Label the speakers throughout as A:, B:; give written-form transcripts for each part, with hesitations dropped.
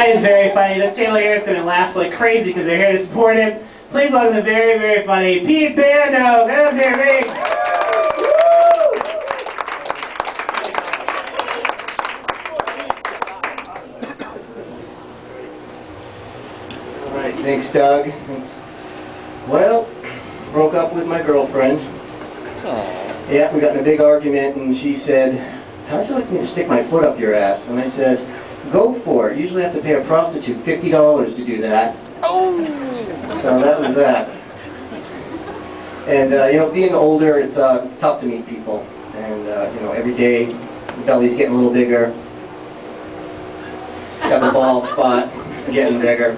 A: guy is very funny. This table here is going to laugh like crazy because they're here to support him. Please welcome the very, very funny Pete Bando. Get up here, Pete.
B: All right, thanks, Doug. Well, broke up with my girlfriend. Yeah, we got in a big argument, and she said, "How'd you like me to stick my foot up your ass?" And I said, "Go for it. Usually I have to pay a prostitute $50 to do that." Oh! So that was that. And you know, being older, it's tough to meet people, and you know, every day the belly's getting a little bigger. Got the bald spot getting bigger.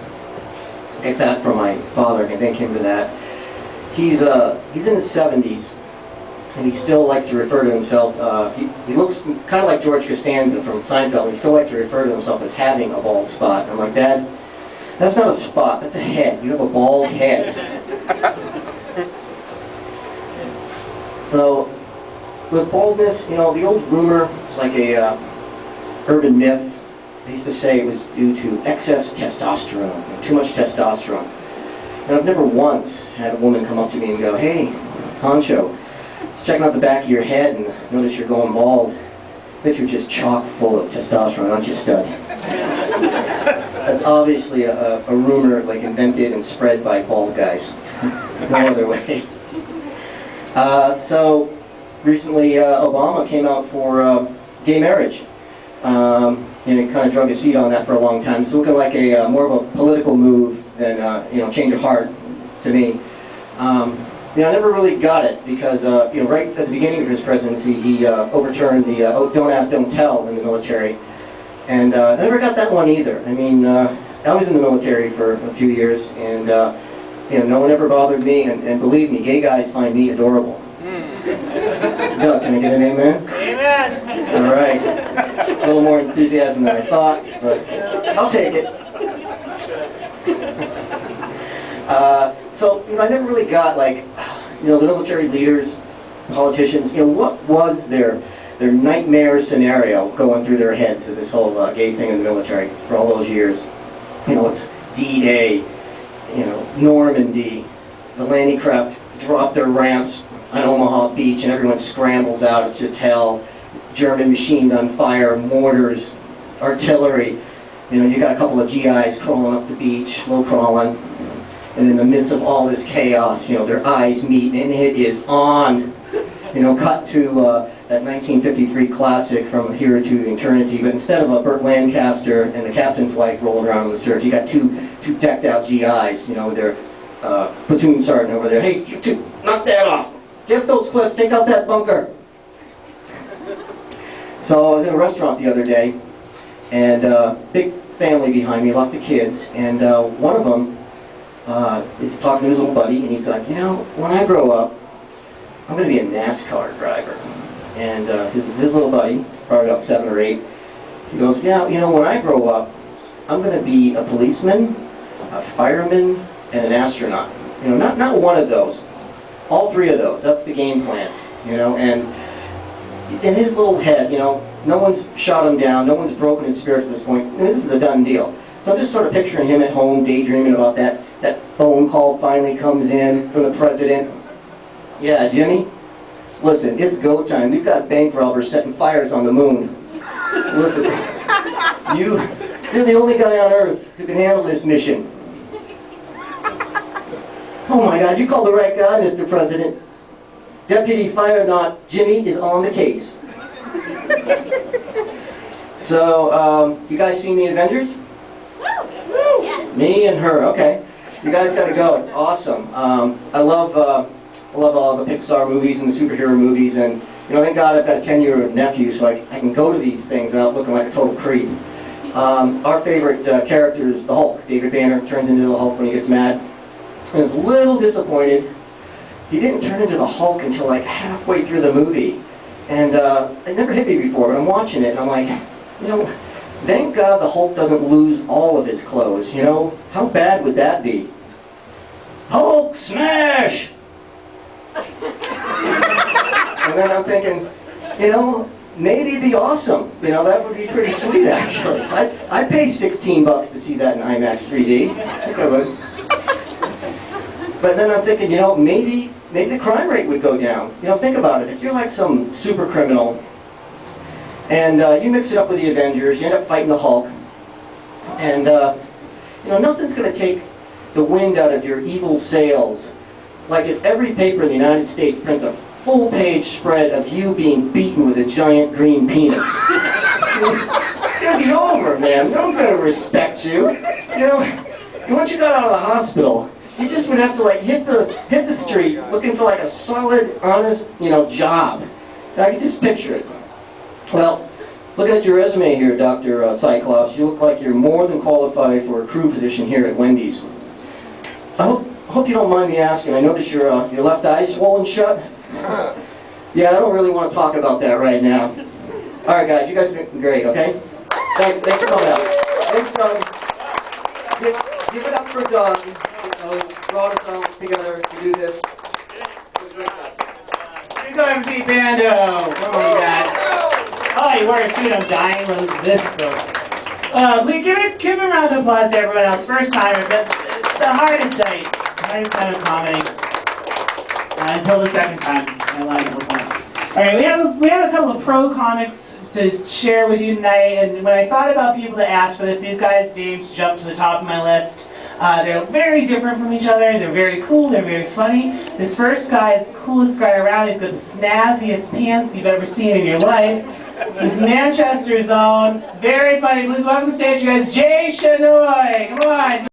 B: Get that from my father. I can thank him for that. He's in his 70s. And he still likes to refer to himself, he looks kind of like George Costanza from Seinfeld. He still likes to refer to himself as having a bald spot. I'm like, Dad, that's not a spot, that's a head. You have a bald head. So, with baldness, you know, the old rumor, it's like a urban myth. They used to say it was due to excess testosterone, too much testosterone. And I've never once had a woman come up to me and go, "Hey, Honcho, just checking out the back of your head and notice you're going bald. I bet you're just chock full of testosterone, aren't you, stud?" That's obviously a rumor like invented and spread by bald guys. No other way. So recently Obama came out for gay marriage. And he kind of drug his feet on that for a long time. It's looking like a more of a political move than you know, change of heart to me. You know, I never really got it because, you know, right at the beginning of his presidency, he overturned the "don't ask, don't tell" in the military. And I never got that one either. I mean, I was in the military for a few years, and you know, no one ever bothered me, and believe me, gay guys find me adorable. Doug, can I get an amen?
A: Amen.
B: All right. A little more enthusiasm than I thought, but I'll take it. So, you know, I never really got, like, you know, the military leaders, politicians, you know, what was their nightmare scenario going through their heads with this whole gay thing in the military for all those years? You know, it's D-Day, you know, Normandy, the landing craft dropped their ramps on Omaha Beach and everyone scrambles out, it's just hell. German machine gun fire, mortars, artillery. You know, you got a couple of GIs crawling up the beach, low crawling. And in the midst of all this chaos, you know, their eyes meet and it is on. You know, cut to that 1953 classic From Here to Eternity, but instead of a Burt Lancaster and the captain's wife rolling around on the surf, you got two decked out GIs, you know, with their platoon sergeant over there. "Hey, you two, knock that off. Get up those cliffs, take out that bunker." So I was in a restaurant the other day, and big family behind me, lots of kids, and one of them is talking to his little buddy, and he's like, "You know, when I grow up, I'm going to be a NASCAR driver." And his little buddy, probably about 7 or 8, he goes, "Yeah, you know, when I grow up, I'm going to be a policeman, a fireman, and an astronaut. You know, not one of those. All 3 of those. That's the game plan." You know, and in his little head, you know, no one's shot him down, no one's broken his spirit at this point. I mean, this is a done deal. So I'm just sort of picturing him at home, daydreaming about that phone call finally comes in from the president. "Yeah, Jimmy, listen, it's go time. We've got bank robbers setting fires on the moon. Listen, you're the only guy on Earth who can handle this mission." "Oh my God, you called the right guy, Mr. President. Deputy Fire Not Jimmy is on the case." So, you guys seen The Avengers?
C: Woo! Yes.
B: Me and her, okay. You guys gotta go, it's awesome. I love all the Pixar movies and the superhero movies, and you know, thank God I've got a 10-year-old nephew, so I can go to these things without looking like a total creep. Our favorite character is the Hulk. David Banner turns into the Hulk when he gets mad. I was a little disappointed. He didn't turn into the Hulk until like halfway through the movie. And it never hit me before, but I'm watching it and I'm like, you know, thank God the Hulk doesn't lose all of his clothes, you know? How bad would that be? Hulk smash! And then I'm thinking, you know, maybe it'd be awesome. You know, that would be pretty sweet, actually. I'd pay $16 to see that in IMAX 3D. I think I would. But then I'm thinking, you know, maybe the crime rate would go down. You know, think about it. If you're like some super criminal, and you mix it up with the Avengers, you end up fighting the Hulk, and you know, nothing's going to take the wind out of your evil sails. Like if every paper in the United States prints a full-page spread of you being beaten with a giant green penis. It's gonna be over, man. No one's gonna respect you. You know, once you got out of the hospital, you just would have to like hit the street looking for like a solid, honest, you know, job. I can just picture it. Well, looking at your resume here, Dr. Cyclops, you look like you're more than qualified for a crew position here at Wendy's. I hope you don't mind me asking. I noticed your left eye swollen shut. Yeah, I don't really want to talk about that right now. All right, guys, you guys have been great, okay? Thanks for coming out. Thanks, Doug. Give it up for Doug. Who brought us all together to do this. It was a great job.
A: Here you go, MD Bando. Come on, guys. Oh, you wear a suit. I'm dying. Look at this, though. Give a round of applause to everyone else. First timers. The hardest night of comedy. Until the second time, I lied the whole time. All right, we have a couple of pro comics to share with you tonight, and when I thought about people to ask for this, these guys' names jumped to the top of my list. They're very different from each other. They're very cool. They're very funny. This first guy is the coolest guy around. He's got the snazziest pants you've ever seen in your life. He's Manchester's own, very funny. Please welcome to the stage, you guys, Jay Shanoy. Come on.